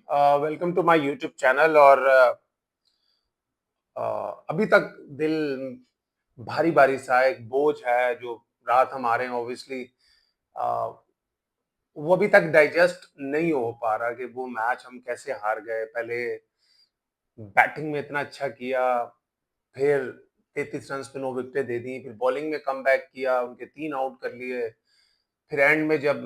Welcome to my YouTube channel. और अभी तक दिल भारी भारी सा एक बोझ है जो रात हम आ रहे हैं ऑब्वियसली। वो अभी तक डाइजेस्ट नहीं हो पा रहा कि वो मैच हम कैसे हार गए। पहले बैटिंग में इतना अच्छा किया, फिर 33 रन पे 9 विकेटें दे दी, फिर बॉलिंग में कमबैक किया, उनके 3 आउट कर लिए। फिर एंड में जब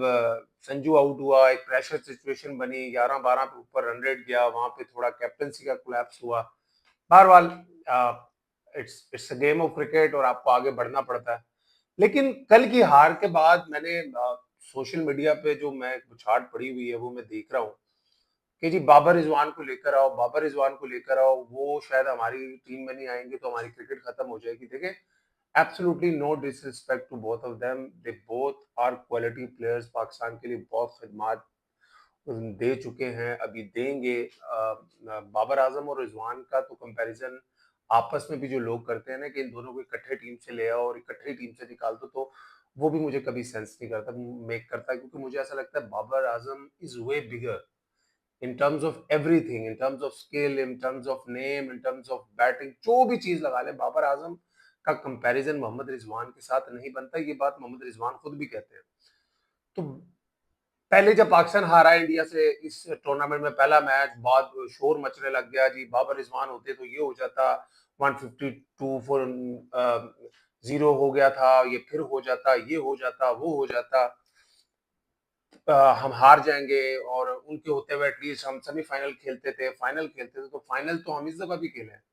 संजू आउट हुआ, एक प्रेशर सिचुएशन बनी, 11-12 पे ऊपर रन रेट गया, वहां पे थोड़ा कैप्टनसी का कोलैप्स हुआ। बहरहाल it's a game of cricket और आपको आगे बढ़ना पड़ता है। लेकिन कल की हार के बाद मैंने सोशल मीडिया पे जो मैं बुछाड़ पड़ी हुई है वो मैं देख रहा हूँ कि जी बाबर रिजवान को लेकर आओ, बाबर रिजवान को लेकर आओ, वो शायद हमारी टीम में नहीं आएंगे तो हमारी क्रिकेट खत्म हो जाएगी। देखिए, absolutely no disrespect to both of them, they both are quality players, Pakistan के लिए बहुत खिदमात दे चुके हैं, अभी देंगे। बाबर आजम और रिजवान का तो कंपैरिजन आपस में भी जो लोग करते हैं ना कि इन दोनों को इकट्ठे टीम से ले आओ और इकट्ठे टीम से निकाल दो, तो वो भी मुझे कभी सेंस नहीं करता, मेक करता, क्योंकि मुझे ऐसा लगता है Babar Azam is way bigger in terms of everything, in terms of skill, in terms of name, in terms of batting, जो भी चीज लगा ले, बाबर आजम का कंपैरिजन मोहम्मद रिजवान के साथ नहीं बनता। ये बात मोहम्मद रिजवान खुद भी कहते हैं। तो पहले जब पाकिस्तान हारा इंडिया से इस टूर्नामेंट में पहला मैच, बाद शोर मचने लग गया जी बाबर रिजवान होते तो ये हो जाता, 152 फॉर 0 हो गया था, ये फिर हो जाता, ये हो जाता, वो हो जाता, हम हार जाएंगे और उनके होते हुए एटलीस्ट हम सेमीफाइनल खेलते थे, फाइनल खेलते थे। तो फाइनल तो हम इस दफा भी खेले हैं,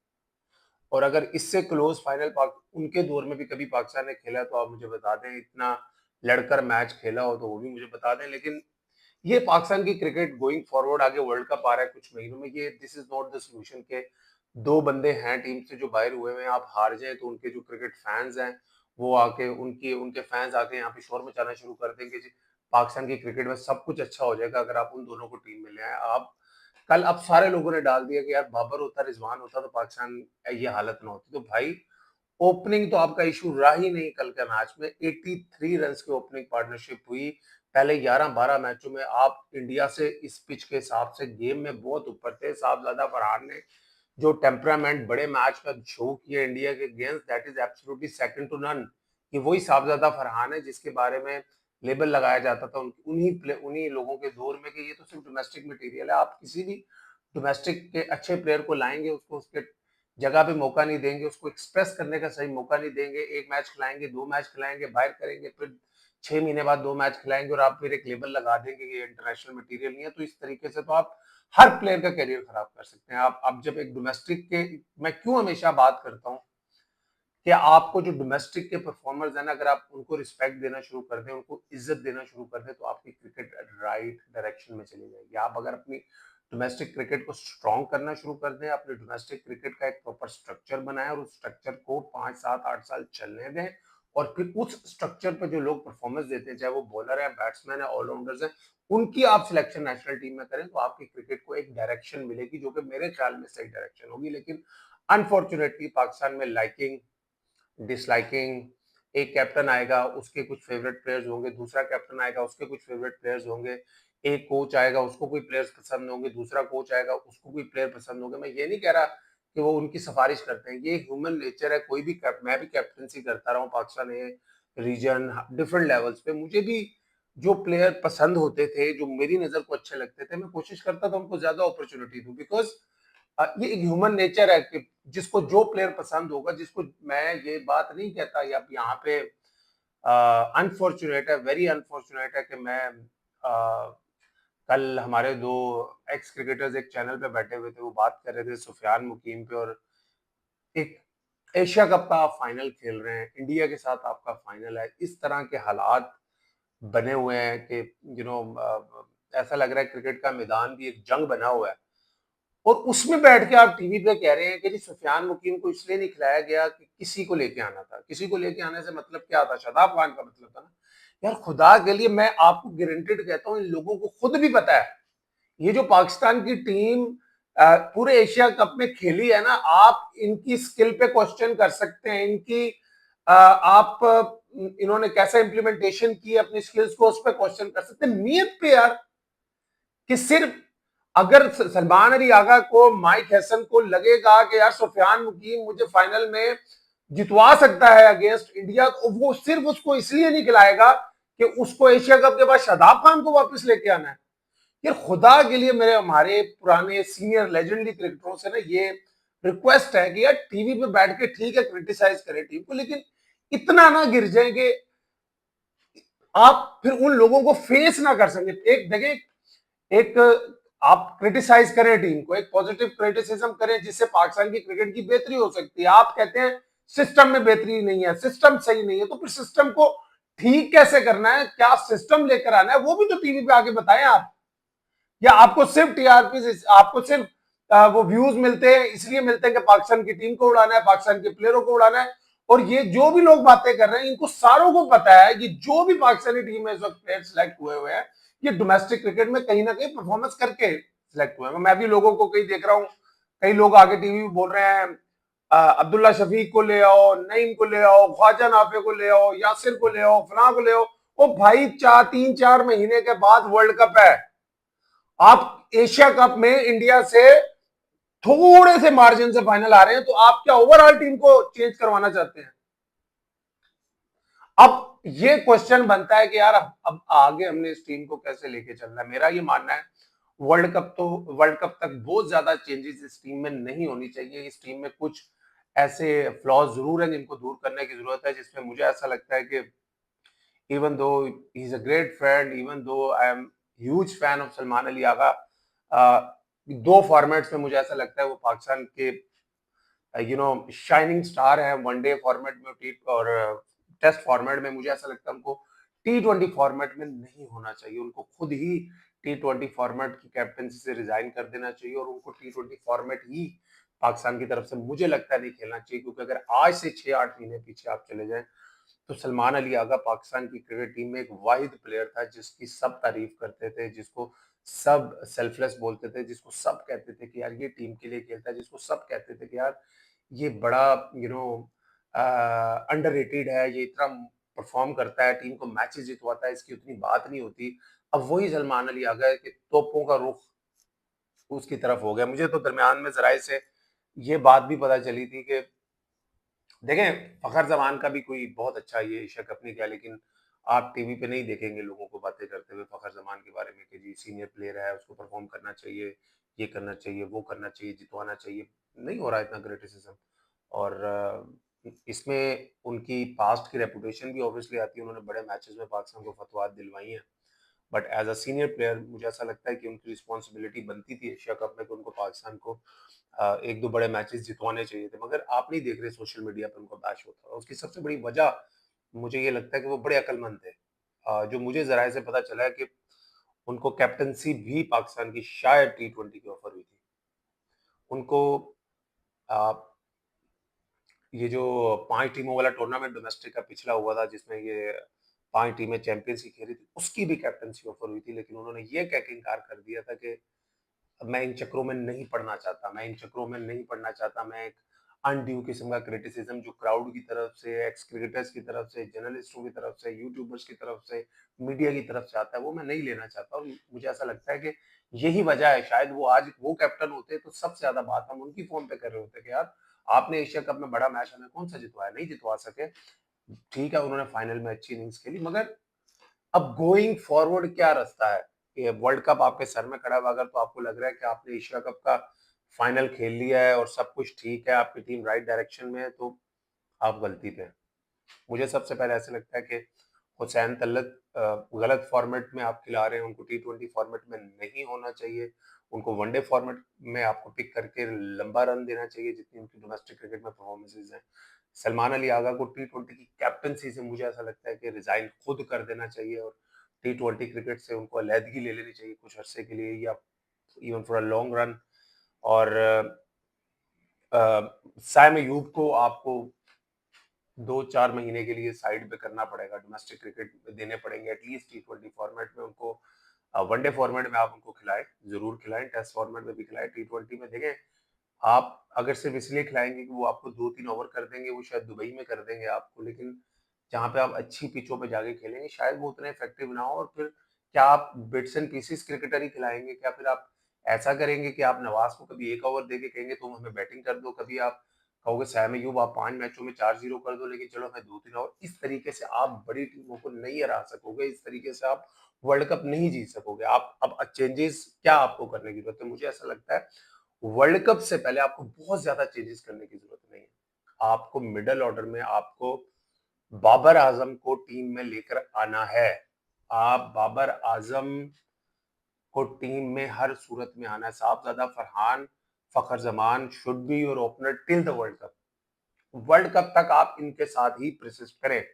और अगर इससे क्लोज फाइनल उनके दौर में भी कभी पाकिस्तान ने खेला है तो आप मुझे बता दें, इतना लड़कर मैच खेला हो तो वो भी मुझे बता दें। लेकिन ये पाकिस्तान की क्रिकेट गोइंग फॉरवर्ड, आगे वर्ल्ड कप आ रहा है कुछ महीनों में, ये this is not the solution के दो बंदे हैं टीम से जो बाहर हुए हैं, आप हार जाए तो उनके जो क्रिकेट फैंस हैं वो आके उनके उनके फैंस आके यहाँ पे शोर मचाना शुरू कर देंगे जी पाकिस्तान की क्रिकेट में सब कुछ अच्छा हो जाएगा अगर आप उन दोनों को टीम में ले आए। आप कल अब सारे लोगों ने डाल दिया कि यार बाबर होता, रिजवान होता तो पाकिस्तान ये हालत ना होती। तो भाई, ओपनिंग तो आपका इशू रहा ही नहीं कल के मैच में। 83 रन की ओपनिंग पार्टनरशिप हुई। पहले 11-12 मैचों में आप इंडिया से इस पिच के हिसाब से गेम में बहुत ऊपर थे। साहबजादा फरहान ने जो टेम्परामेंट बड़े मैच में शो किया इंडिया के अगेंस्ट, that is absolutely second to none. कि वही साहबजादा फरहान है जिसके बारे में लेबल लगाया जाता था उन्हीं लोगों के दौर में कि ये तो सिर्फ डोमेस्टिक मटेरियल है। आप किसी भी डोमेस्टिक के अच्छे प्लेयर को लाएंगे, उसको उसके जगह पे मौका नहीं देंगे, उसको एक्सप्रेस करने का सही मौका नहीं देंगे। एक मैच खिलाएंगे, 2 मैच खिलाएंगे, बाहर करेंगे, फिर 6 महीने बाद 2 मैच खिलाएंगे और आप फिर एक लेबल लगा देंगे कि ये इंटरनेशनल मटेरियल नहीं है। तो इस तरीके से तो आप हर प्लेयर का करियर खराब कर सकते हैं। आप जब एक डोमेस्टिक के, मैं क्यों हमेशा बात करता हूँ कि आपको जो डोमेस्टिक के परफॉर्मर्स हैं ना, अगर आप उनको रिस्पेक्ट देना शुरू कर दें, उनको इज्जत देना शुरू कर दें, तो आपकी क्रिकेट राइट डायरेक्शन में चली जाएगी। आप अगर अपनी डोमेस्टिक क्रिकेट को स्ट्रॉन्ग करना शुरू कर दें, अपने डोमेस्टिक क्रिकेट का एक प्रॉपर स्ट्रक्चर बनाएं और उस स्ट्रक्चर को 5, 7, 8 साल चलने दें, और फिर उस स्ट्रक्चर पर जो लोग परफॉर्मेंस देते हैं, चाहे वो बॉलर है, बैट्समैन है, ऑलराउंडर्स हैं, उनकी आप सिलेक्शन नेशनल टीम में करें, तो आपकी क्रिकेट को एक डायरेक्शन मिलेगी जो कि मेरे ख्याल में सही डायरेक्शन होगी। लेकिन अनफॉर्चुनेटली पाकिस्तान में लाइकिंग, डिसलाइकिंग, एक कैप्टन आएगा उसके कुछ फेवरेट प्लेयर्स होंगे, दूसरा कैप्टन आएगा उसके कुछ फेवरेट प्लेयर्स होंगे, एक कोच आएगा उसको कोई प्लेयर्स पसंद होंगे, दूसरा कोच आएगा उसको कोई प्लेयर पसंद होंगे। मैं ये नहीं कह रहा कि वो उनकी सिफारिश करते हैं, ये ह्यूमन नेचर है। कोई भी मैं भी कैप्टनसी करता रहा हूँ पाकिस्तान है रीजन डिफरेंट लेवल्स पे, मुझे भी जो प्लेयर पसंद होते थे, जो मेरी नजर को अच्छे लगते थे, मैं कोशिश करता था उनको ज्यादा अपॉर्चुनिटी दूं, बिकॉज ये एक ह्यूमन नेचर है कि जिसको जो प्लेयर पसंद होगा, जिसको, मैं ये बात नहीं कहता या यहाँ पे अनफॉर्चुनेट है, वेरी अनफॉर्चुनेट है कि मैं कल हमारे दो एक्स क्रिकेटर्स एक चैनल पे बैठे हुए थे, वो बात कर रहे थे सुफियान मुकीम पे, और एक एशिया कप का आप फाइनल खेल रहे हैं, इंडिया के साथ आपका फाइनल है, इस तरह के हालात बने हुए हैं कि ऐसा लग रहा है क्रिकेट का मैदान भी एक जंग बना हुआ है। और उसमें बैठ के आप टीवी पे कह रहे हैं कि जी सुफियान मुकीम को इसलिए नहीं खिलाया गया कि किसी को लेके आना था। किसी को लेके आने से मतलब क्या था? शादाब खान का मतलब था ना। यार खुदा के लिए, मैं आपको गारंटेड कहता हूँ, इन लोगों को खुद भी पता है ये जो पाकिस्तान की टीम पूरे एशिया कप में खेली है ना, आप इनकी स्किल पे क्वेश्चन कर सकते हैं, इनकी आप इन्होंने कैसा इंप्लीमेंटेशन की अपनी स्किल्स को, उस पर क्वेश्चन कर सकते हैं। नियत पे यार, कि सिर्फ अगर सलमान अली आगा को, माइक हैसन को लगेगा कि यार सुफियान मुकीम मुझे फाइनल में जितवा सकता है अगेंस्ट इंडिया, तो वो सिर्फ उसको इसलिए नहीं खिलाएगा कि उसको एशिया कप के बाद शादाब खान को वापस लेके आना है। यार खुदा के लिए मेरे, हमारे पुराने सीनियर लेजेंडरी क्रिकेटरों से ना ये रिक्वेस्ट है कि यार टीवी पे बैठ के ठीक है क्रिटिसाइज करें टीम को, लेकिन इतना ना गिर जाए कि आप फिर उन लोगों को फेस ना कर सके। एक देखें, एक आप क्रिटिसाइज करें टीम को, एक पॉजिटिव क्रिटिसिज्म करें जिससे पाकिस्तान की क्रिकेट की बेहतरी हो सकती है। आप कहते हैं सिस्टम में बेहतरी नहीं है, सिस्टम सही नहीं है, तो फिर सिस्टम को ठीक कैसे करना है, क्या सिस्टम लेकर आना है, वो भी तो टीवी पे आके बताएं आप। या आपको सिर्फ टीआरपी, आपको सिर्फ वो व्यूज मिलते हैं, इसलिए मिलते हैं कि पाकिस्तान की टीम को उड़ाना है, पाकिस्तान के प्लेयरों को उड़ाना है। और ये जो भी लोग बातें कर रहे हैं, इनको सारों को पता है कि जो भी पाकिस्तानी टीम में इस वक्त प्लेयर सिलेक्ट हुए हैं, ये डोमेस्टिक क्रिकेट में कहीं ना कहीं परफॉर्मेंस करके सिलेक्ट हुए हैं। मैं भी लोगों को कहीं देख रहा हूँ, कई लोग आगे टीवी में बोल रहे हैं अब्दुल्ला शफीक को ले आओ, नईम को ले आओ, ख्वाजा नाफे को ले आओ, यासिर को ले आओ, फलां को ले आओ। ओ भाई, 3-4 महीने के बाद वर्ल्ड कप है। आप एशिया कप में इंडिया से थोड़े से मार्जिन से फाइनल आ रहे हैं, तो आप क्या ओवरऑल टीम को चेंज करवाना चाहते हैं? अब ये क्वेश्चन बनता है कि यार अब आगे हमने इस टीम को कैसे लेके चलना है। मेरा ये मानना है वर्ल्ड कप तक बहुत ज्यादा चेंजेस इस टीम में नहीं होनी चाहिए। इस टीम में कुछ ऐसे फ्लॉज जरूर हैं जिनको दूर करने की जरूरत है, जिसमें मुझे ऐसा लगता है कि even though he's a great friend, even though I am huge fan of Salman Ali Agha, दो फॉर्मेट्स में मुझे ऐसा लगता है वो पाकिस्तान के शाइनिंग स्टार है। वनडे फॉर्मेट में और टेस्ट फॉर्मेट में मुझे ऐसा लगता है उनको T20 फॉर्मेट में नहीं होना चाहिए। उनको खुद ही T20 फॉर्मेट की कैप्टनसी से रिजाइन कर देना चाहिए और उनको T20 फॉर्मेट ही पाकिस्तान की तरफ से मुझे लगता है नहीं खेलना चाहिए, क्योंकि अगर आज से 6-8 महीने पीछे आप चले जाएं तो सलमान अली आगा पाकिस्तान की क्रिकेट टीम में एक वाहिद प्लेयर था जिसकी सब तारीफ करते थे, जिसको सब सेल्फलेस बोलते थे, जिसको सब कहते थे कि यार ये टीम के लिए खेलता है, जिसको सब कहते थे कि यार ये बड़ा अंडररेटेड है, ये इतना परफॉर्म करता है, टीम को मैचेस जितवाता है, इसकी उतनी बात नहीं होती। अब वही सलमान अली आगा है कि तोपों का रुख उसकी तरफ हो गया। मुझे तो दरमियान में जराए से ये बात भी पता चली थी कि देखें, फखर जमान का भी कोई बहुत अच्छा ये एशिया कप नहीं किया, लेकिन आप टीवी पे नहीं देखेंगे लोगों को बातें करते हुए फखर जमान के बारे में कि जी सीनियर प्लेयर है, उसको परफॉर्म करना चाहिए, ये करना चाहिए, वो करना चाहिए, जितवाना चाहिए। नहीं हो रहा इतना क्रिटिसिज्म। और इसमें उनकी पास्ट की रेपुटेशन भी ऑब्वियसली आती है। उन्होंने बड़े मैचेस में पाकिस्तान को फतवात दिलवाई हैं, but as a senior player मुझे ऐसा लगता है कि उनकी रिस्पॉन्सिबिलिटी बनती थी एशिया कप में कि उनको पाकिस्तान को एक दो बड़े मैचेस जितवाने चाहिए थे। मगर आप नहीं देख रहे सोशल मीडिया पर उनको बैश होता है। उसकी सबसे बड़ी वजह मुझे ये लगता है कि वो बड़े अक्लमंद थे। जो मुझे जराये से पता चला है कि उनको कैप्टनसी भी पाकिस्तान की शायद T20 की ऑफर हुई थी। उनको अ, ये जो 5 टीमों वाला टूर्नामेंट डोमेस्टिक का पिछला हुआ था, जिसमें ये 5 टीमें चैंपियंस की खेली थी, उसकी भी कैप्टनसी ऑफर हुई थी, लेकिन उन्होंने ये कह के इनकार कर दिया था कि मैं इन चक्करों में नहीं पड़ना चाहता, मैं इन चक्करों में नहीं पड़ना चाहता। मैं एक अनड्यू किस्म का क्रिटिसिज्म जो क्राउड की तरफ से, एक्स क्रिकेटर्स की तरफ से, जर्नलिस्टों की तरफ से, यूट्यूबर्स की तरफ से, मीडिया की तरफ से आता है, वो मैं नहीं लेना चाहता। और मुझे ऐसा लगता है कि यही वजह है, शायद वो आज वो कैप्टन होते तो सबसे ज्यादा बात हम उनकी फॉर्म पे कर रहे होते कि यार आपने एशिया कप में बड़ा मैच हमें कौन सा जितवाया, नहीं जितवा सके। ठीक है, उन्होंने फाइनल में अच्छी इनिंग्स खेली, मगर अब गोइंग फॉरवर्ड क्या रास्ता है? ये वर्ल्ड कप आपके सर में खड़ा हुआ, अगर तो आपको लग रहा है कि आपने एशिया कप का फाइनल खेल लिया है और सब कुछ ठीक है, आपकी टीम राइट डायरेक्शन में है, तो आप गलती पे हैं। मुझे सबसे पहले ऐसा लगता है कि हुसैन तलत गलत फॉर्मेट में आप खिला रहे हैं, उनको T20 फॉर्मेट में नहीं होना चाहिए। उनको वनडे फॉर्मेट में आपको पिक करके लंबा रन देना चाहिए जितनी उनकी डोमेस्टिक क्रिकेट में परफॉर्मेंसेज हैं। सलमान अली आगा को T20 की कैप्टनसी से मुझे ऐसा लगता है कि रिजाइन खुद कर देना चाहिए और T20 क्रिकेट से उनको अलहदगी ले लेनी चाहिए कुछ अरसे के लिए, या even for a long run. और साइम अयूब को आपको 2-4 महीने के लिए साइड पे करना पड़ेगा, डोमेस्टिक क्रिकेट में देने पड़ेंगे एटलीस्ट T20 फॉर्मेट में उनको। वनडे फॉर्मेट में आप उनको खिलाएं, जरूर खिलाएं, टेस्ट फॉर्मेट में भी खिलाएं, T20 में देखें। आप अगर सिर्फ इसलिए खिलाएंगे कि वो आपको 2-3 ओवर कर देंगे, वो शायद दुबई में कर देंगे आपको, लेकिन जहाँ पे आप अच्छी पिचों पे जाके खेलेंगे शायद वो उतने इफेक्टिव ना हो। और फिर क्या आप बिट्स एंड पीसेस क्रिकेटर ही खिलाएंगे? क्या फिर आप ऐसा करेंगे कि आप नवाज को कभी 1 ओवर देके कहेंगे तुम हमें बैटिंग कर दो, कभी आप कहोगे सैम अयूब आप 5 मैचों में 4-0 कर दो, लेकिन चलो मैं 2-3 ओवर। इस तरीके से आप बड़ी टीमों को नहीं हरा सकोगे, इस तरीके से आप वर्ल्ड कप नहीं जीत सकोगे। आप अब चेंजेस क्या आपको करने की जरूरत है? मुझे ऐसा लगता है वर्ल्ड कप से पहले आपको बहुत ज्यादा चेंजेस करने की जरूरत नहीं है। आपको मिडल ऑर्डर में आपको बाबर आजम को टीम में लेकर आना है। आप बाबर आजम को टीम में हर सूरत में आना है। Sahibzada Farhan Fakhar Zaman should be your opener till the world cup. World cup तक आप इनके साथ ही प्रसिस्ट करें।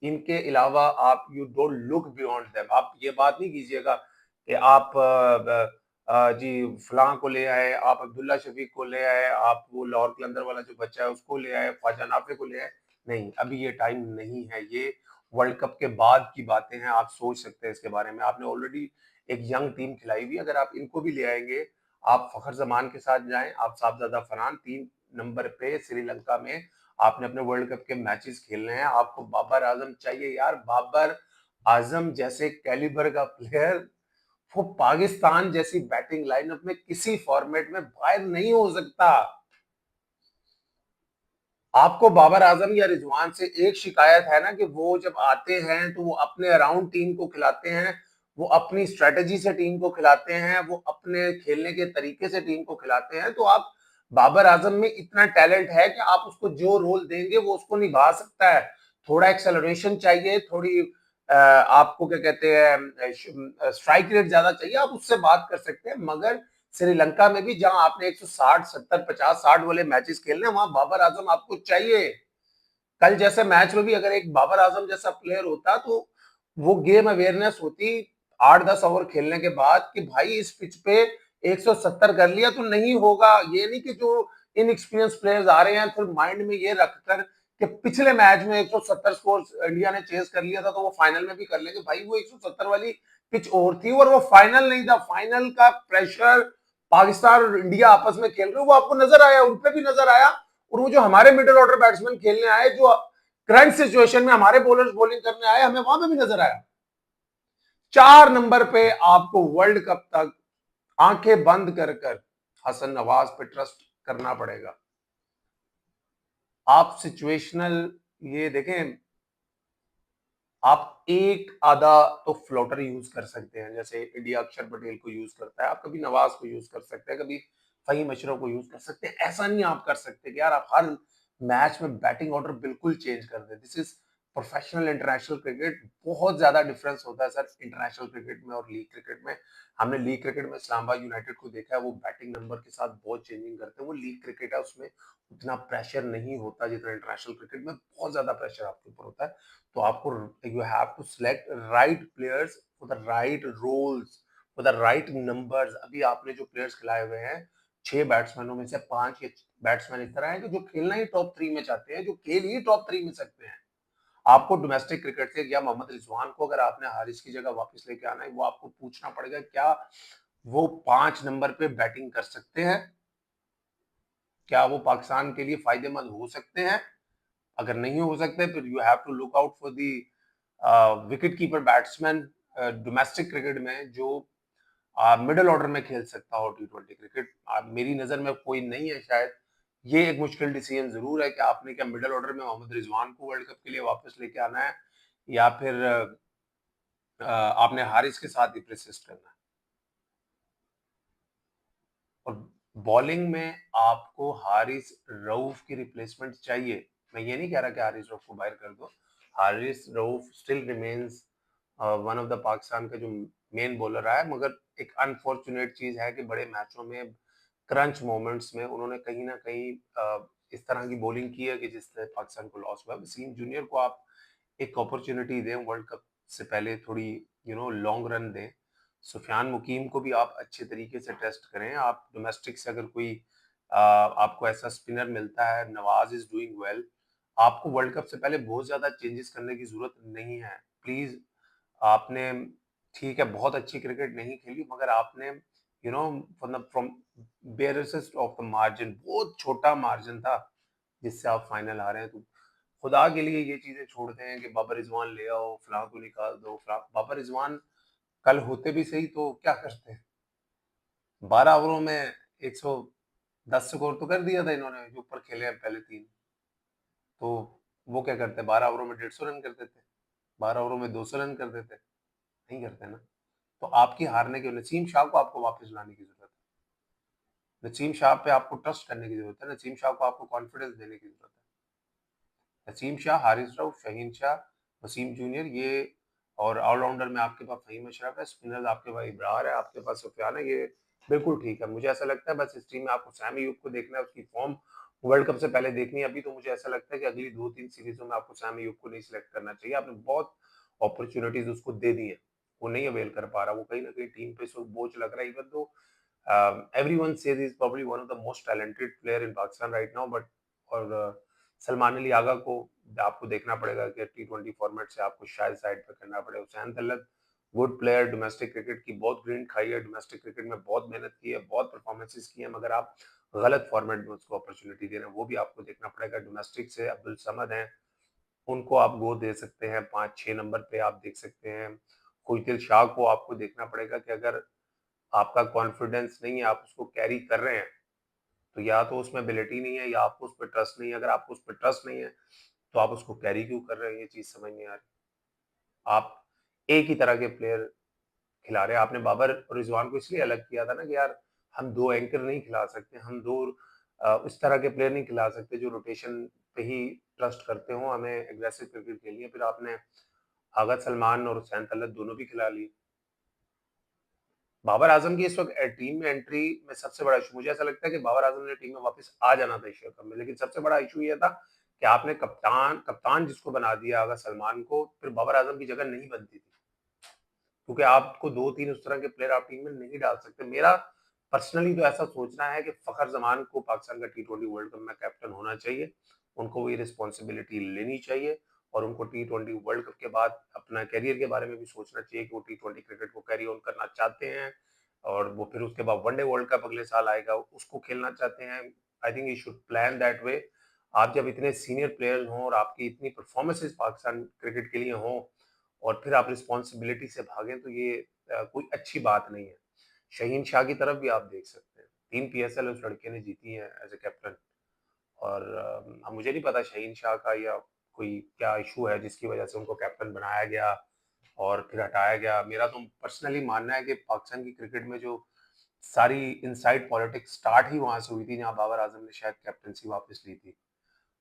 इनके अलावा आप you don't look beyond them. आप ये बात नहीं कीजिएगा कि आप जी फलां को ले आए, आप अब्दुल्ला शफीक को ले आए, आप वो लाहौर कलंदर वाला जो बच्चा है उसको ले आए, ख्वाजा नाफे को ले आए। नहीं, अभी ये टाइम नहीं है। ये वर्ल्ड कप के बाद की बातें हैं। आप सोच सकते हैं इसके बारे में। आपने ऑलरेडी एक यंग टीम खिलाई हुई। अगर आप इनको भी ले आएंगे, आप फखर जमान के साथ जाएं, आप साहबजादा फरहान 3 नंबर पे श्रीलंका में आपने अपने वर्ल्ड कप के मैचेस खेलने हैं। आपको बाबर आजम चाहिए यार। बाबर आजम जैसे कैलिबर का प्लेयर वो पाकिस्तान जैसी बैटिंग लाइनअप में किसी फॉर्मेट में बाहर नहीं हो सकता। आपको बाबर आजम या रिजवान से एक शिकायत है ना कि वो जब आते हैं तो वो अपने अराउंड टीम को खिलाते हैं, वो अपनी स्ट्रेटेजी से टीम को खिलाते हैं, वो अपने खेलने के तरीके से टीम को खिलाते हैं। तो आप बाबर आजम में इतना टैलेंट है कि आप उसको जो रोल देंगे वो उसको निभा सकता है। थोड़ा एक्सेलरेशन चाहिए, थोड़ी आपको क्या कहते हैं स्ट्राइक रेट ज्यादा चाहिए, आप उससे बात कर सकते हैं। मगर श्रीलंका में भी जहां आपने 160 70 50 60 वाले मैचेस खेलने, वहां बाबर आजम आपको चाहिए। कल जैसे मैच में भी अगर एक बाबर आजम जैसा प्लेयर होता तो वो गेम अवेयरनेस होती 8-10 ओवर खेलने के बाद कि भाई इस पिच पे 170 कर लिया तो नहीं होगा। ये नहीं कि जो इनएक्सपीरियंस प्लेयर्स आ रहे हैं फिर माइंड में ये रखकर कि पिछले मैच में 170 स्कोर इंडिया ने चेस कर लिया था तो वो फाइनल में भी कर लेंगे। भाई वो 170 वाली पिच और थी और वो फाइनल नहीं था। फाइनल का प्रेशर पाकिस्तान और इंडिया आपस में खेल रहे, वो आपको नजर आया, उन पे भी नजर आया। और वो जो हमारे मिडिल ऑर्डर बैट्समैन खेलने आए, जो करंट सिचुएशन में हमारे बॉलर्स बॉलिंग करने आए, हमें वहां पे भी नजर आया। 4 नंबर पे आपको वर्ल्ड कप तक आंखें बंद कर कर हसन नवाज पे ट्रस्ट करना पड़ेगा। आप सिचुएशनल ये देखें, आप एक आधा तो फ्लोटर यूज कर सकते हैं, जैसे इंडिया अक्षर पटेल को यूज करता है, आप कभी नवाज को यूज कर सकते हैं, कभी फहीम अशरफ को यूज कर सकते हैं। ऐसा नहीं आप कर सकते कि यार आप हर मैच में बैटिंग ऑर्डर बिल्कुल चेंज कर दें। This is professional international cricket. बहुत ज्यादा डिफरेंस होता है सर इंटरनेशनल क्रिकेट में और लीग क्रिकेट में। हमने लीग क्रिकेट में इस्लामाबाद यूनाइटेड को देखा है, वो बैटिंग नंबर के साथ बहुत चेंजिंग करते हैं। वो लीग क्रिकेट है, उसमें उतना प्रेशर नहीं होता जितना इंटरनेशनल क्रिकेट में। बहुत ज्यादा प्रेशर आपके ऊपर होता है। तो आपको you have to select right players for the right roles for the right numbers. अभी आपने जो प्लेयर्स खिलाए हुए हैं, 6 बैट्समैनों में से 5 या बैट्समैन इस तरह हैं कि जो खेलना ही टॉप 3 में चाहते हैं, जो खेल ही टॉप 3 में सकते हैं। आपको डोमेस्टिक क्रिकेट से या मोहम्मद रिजवान को अगर आपने हारिस की जगह वापस लेके आना है, वो आपको पूछना पड़ेगा क्या वो 5 नंबर पे बैटिंग कर सकते हैं, क्या वो पाकिस्तान के लिए फायदेमंद हो सकते हैं। अगर नहीं हो सकते फिर you have to look out for the wicket keeper batsman domestic cricket में जो मिडिल ऑर्डर में खेल सकता हो T20 क्रिकेट। मेरी नजर में कोई नहीं है शायद। ये एक मुश्किल डिसीजन जरूर है कि आपने क्या मिडिल ऑर्डर में मोहम्मद रिजवान को वर्ल्ड कप के लिए वापस लेके आना है या फिर आपने हारिस के साथ ही प्रसिस्ट करना है। और बॉलिंग में आपको हारिस रऊफ की रिप्लेसमेंट चाहिए। मैं ये नहीं कह रहा कि हारिस रऊफ को बाहर कर दो। Haris Rauf still remains one of the Pakistan का जो मेन बॉलर रहा है, मगर एक अनफॉर्चुनेट चीज है कि बड़े मैचों में क्रंच मोमेंट्स में उन्होंने कहीं ना कहीं इस तरह की बॉलिंग की है कि जिससे पाकिस्तान को लॉस हुआ। वसीम जूनियर को आप एक अपॉर्चुनिटी दें, वर्ल्ड कप से पहले थोड़ी लॉन्ग रन दें। सुफियान मुकीम को भी आप अच्छे तरीके से टेस्ट करें। आप डोमेस्टिक से अगर कोई आपको ऐसा स्पिनर मिलता है, नवाज इज डूइंग वेल। आपको वर्ल्ड कप से पहले बहुत ज्यादा चेंजेस करने की जरूरत नहीं है। प्लीज आपने ठीक है बहुत अच्छी क्रिकेट नहीं खेली, मगर आपने फ्रॉम बेयरसेस्ट ऑफ द मार्जिन, बहुत छोटा मार्जिन था जिससे आप फाइनल आ रहे हैं। तो खुदा के लिए ये चीजें छोड़ते हैं कि बाबर रिजवान ले आओ, फलां को निकाल दो, फलां। बाबर रिजवान कल होते भी सही तो क्या करते हैं? 12 ओवरों में 110 स्कोर तो कर दिया था इन्होंने, जो ऊपर खेले हैं पहले 3। तो वो क्या करते हैं, 12 ओवरों में 150 रन कर देते, 12 ओवरों में 200 रन कर देते, नहीं करते ना। तो आपकी हारने की, नसीम शाह को आपको वापस लाने की जरूरत है, नसीम शाह पे आपको ट्रस्ट करने की जरूरत है, नसीम शाह को आपको कॉन्फिडेंस देने की जरूरत है। नसीम शाह, हारिस राव, शहीन शाह, वसीम जूनियर, ये और ऑलराउंडर में आपके पास फहीम अशरफ है, स्पिनर आपके पास इब्रार है, आपके पास सुफियान है, ये बिल्कुल ठीक है। मुझे ऐसा लगता है बस इस टीम में आपको सैम अयूब को देखना है, उसकी फॉर्म वर्ल्ड कप से पहले देखनी है। अभी तो मुझे ऐसा लगता है कि अगली 2-3 सीरीजों में आपको सैम अयूब को नहीं सिलेक्ट करना चाहिए। आपने बहुत अपॉर्चुनिटीज उसको दे दी है, वो नहीं अवेल कर पा रहा, वो कहीं ना कहीं टीम पे इसको बोझ लग रहा है। Even though everyone says he's probably one of the most talented player in Pakistan right now, but और सलमान अली आगा को आपको देखना पड़ेगा कि T20 फॉर्मेट से आपको शायद साइड पे करना पड़ेगा। Hussain Talat good player, domestic cricket की बहुत ग्रिंट खाई है, डोमेस्टिक क्रिकेट में बहुत मेहनत की है, बहुत परफॉर्मेंसेस की है, मगर आप गलत फॉर्मेट में उसको अपॉर्चुनिटी दे रहे हैं, वो भी आपको देखना पड़ेगा। डोमेस्टिक से अब्दुल समद हैं, उनको आप गो दे सकते हैं, 5-6 नंबर पे आप देख सकते हैं। खुलतिल शाह को आपको देखना पड़ेगा कि अगर आपका कॉन्फिडेंस नहीं है, आप उसको कैरी कर रहे हैं, तो या तो उसमें एबिलिटी नहीं है या आपको उस पर ट्रस्ट नहीं है। अगर आपको उस पर ट्रस्ट नहीं है तो आप उसको कैरी क्यों कर रहे हैं, ये चीज समझ नहीं आ रही। आप एक ही तरह के प्लेयर खिला रहे हैं। आपने बाबर और रिजवान को इसलिए अलग किया था ना कि यार हम दो एंकर नहीं खिला सकते, हम दो इस तरह के प्लेयर नहीं खिला सकते जो रोटेशन पे ही ट्रस्ट करते हो, हमें एग्रेसिव क्रिकेट खेलनी है। फिर आपने आगा सलमान और हुसैन तलत दोनों भी खिला लिए। बाबर आजम की इस वक्त टीम में एंट्री में सबसे बड़ा इशू मुझे ऐसा लगता है कि बाबर आजम ने टीम में वापस आ जाना था एशिया कप में, लेकिन सबसे बड़ा इशू ये था कि आपने कप्तान कप्तान जिसको बना दिया अगर सलमान को, फिर बाबर आजम की जगह नहीं बनती थी, क्योंकि आपको 2-3 उस तरह के प्लेयर आप टीम में नहीं डाल सकते। मेरा पर्सनली तो ऐसा सोचना है कि फखर जमान को पाकिस्तान का T20 वर्ल्ड कप में कैप्टन होना चाहिए, उनको वो ये रिस्पॉन्सिबिलिटी लेनी चाहिए और उनको T20 वर्ल्ड कप के बाद अपना करियर के बारे में भी सोचना चाहिए कि वो T20 क्रिकेट को कैरी ऑन करना चाहते हैं और वो फिर उसके बाद वनडे वर्ल्ड कप अगले साल आएगा, उसको खेलना चाहते हैं। I think you should plan that way. आप जब इतने सीनियर प्लेयर्स हों और आपकी इतनी परफॉर्मेंसेस पाकिस्तान क्रिकेट के लिए हों और फिर आप रिस्पॉन्सिबिलिटी से भागें, तो ये कोई अच्छी बात नहीं है। शहीन शाह की तरफ भी आप देख सकते हैं, 3 PSL उस लड़के ने जीती है एज ए कैप्टन। और अब मुझे नहीं पता शहीन शाह का या कोई क्या इशू है जिसकी वजह से उनको कैप्टन बनाया गया और फिर हटाया गया। मेरा तो पर्सनली मानना है कि पाकिस्तान की क्रिकेट में जो सारी इनसाइड पॉलिटिक्स स्टार्ट ही वहां से हुई थी जहां बाबर आजम ने शायद कैप्टनसी वापस ली थी।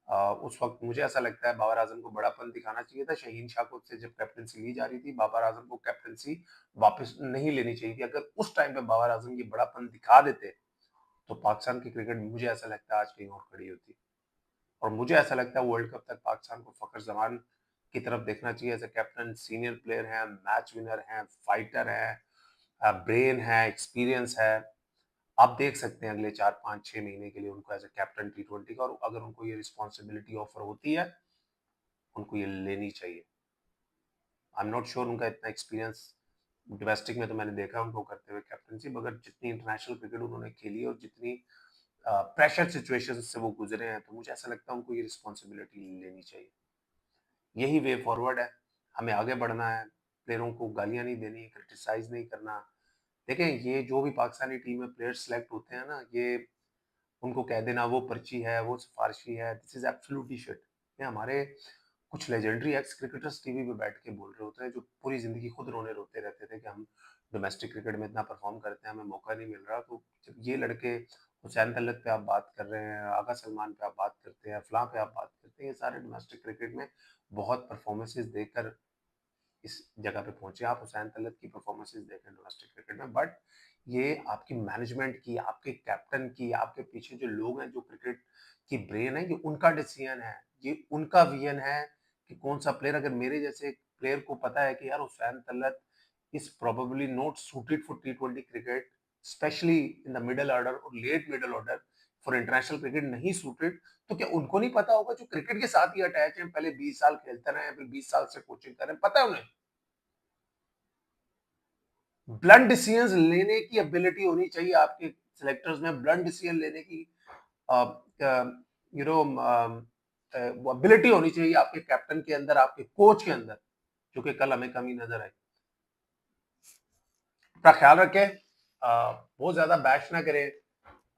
उस वक्त मुझे ऐसा लगता है बाबर आजम को बड़ापन दिखाना चाहिए था। शहीन शाह को से जब कैप्टनसी ली जा रही थी, बाबर आजम को कैप्टनसी वापस नहीं लेनी चाहिए थी। अगर उस टाइम पे बाबर आजम ये बड़ापन दिखा देते तो पाकिस्तान की क्रिकेट मुझे ऐसा लगता है आज कहीं और खड़ी होती। और मुझे ऐसा लगता है वर्ल्ड कप तक पाकिस्तान को फखर जमान की तरफ देखना चाहिए as a captain. Senior player है, मैच विनर है, फाइटर है, ब्रेन है, एक्सपीरियंस है। आप देख सकते हैं अगले 4-5-6 महीने के लिए उनको एज ए कैप्टन T20 का, और अगर उनको ये रिस्पॉन्सिबिलिटी ऑफर होती है उनको ये लेनी चाहिए। आई एम नॉट श्योर उनका इतना एक्सपीरियंस डोमेस्टिक में तो मैंने देखा उनको करते हुए कैप्टनसी, मगर जितनी इंटरनेशनल क्रिकेट उन्होंने खेली और जितनी प्रेशर सिचुएशन से वो गुजरे हैं, तो मुझे ऐसा लगता है उनको ये रिस्पॉन्सिबिलिटी लेनी चाहिए। यही वे फॉरवर्ड है, हमें आगे बढ़ना है, प्लेयरों को गालियां नहीं देनी, क्रिटिसाइज नहीं करना। देखें, ये जो भी पाकिस्तानी टीम में प्लेयर्स सेलेक्ट होते हैं ना, ये उनको कह देना वो पर्ची है, वो सिफारिशी है, दिस इज एब्सोल्युटली शिट। ये हमारे कुछ लेजेंडरी एक्स क्रिकेटर्स टीवी पे बैठ के बोल रहे होते हैं जो पूरी जिंदगी खुद रोते रहते थे कि हम डोमेस्टिक क्रिकेट में इतना परफॉर्म करते हैं, हमें मौका नहीं मिल रहा। तो जब ये लड़के हुसैन तलत पे आप बात कर रहे हैं, आगा सलमान पे आप बात करते हैं, फलां पे आप बात करते हैं, ये सारे डोमेस्टिक क्रिकेट में बहुत परफॉर्मेंसेज देकर इस जगह पे पहुंचे। आप हुसैन तलत की परफॉर्मेंसेज देखें डोमेस्टिक क्रिकेट में, बट ये आपकी मैनेजमेंट की, आपके कैप्टन की, आपके पीछे जो लोग हैं जो क्रिकेट की ब्रेन है, ये उनका डिसीजन है, ये उनका विजन है कि कौन सा प्लेयर। अगर मेरे जैसे प्लेयर को पता है कि यार Hussain Talat is probably not suited for T20 cricket, especially in the middle order और late middle order for international cricket नहीं सूटेड, तो क्या उनको नहीं पता होगा जो क्रिकेट के साथ ही अटैच हैं, पहले 20 साल खेलते रहे हैं, फिर 20 साल से कोचिंग कर रहे हैं, पता है उन्हें। ब्लंट डिसीजंस लेने की एबिलिटी होनी चाहिए आपके सिलेक्टर्स में, ब्लंट डिसीजन लेने की यू नो वो एबिलिटी होनी चाहिए आपके कैप्टन के अंदर, आपके कोच के अंदर, जो कि कल हमें कमी नजर आई। अपना ख्याल रखें, बहुत ज़्यादा बैश ना करें,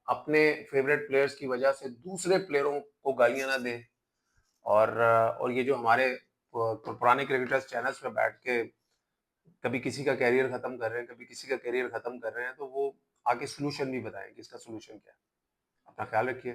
अपने फेवरेट प्लेयर्स की वजह से दूसरे प्लेयरों को गालियाँ ना दें और ये जो हमारे पुराने क्रिकेटर्स चैनल्स पे बैठ के कभी किसी का करियर खत्म कर रहे हैं, कभी किसी का करियर खत्म कर रहे हैं, तो वो आगे सॉल्यूशन भी बताएँ कि इसका सॉल्यूशन क्या है। अपना ख्याल रखिए।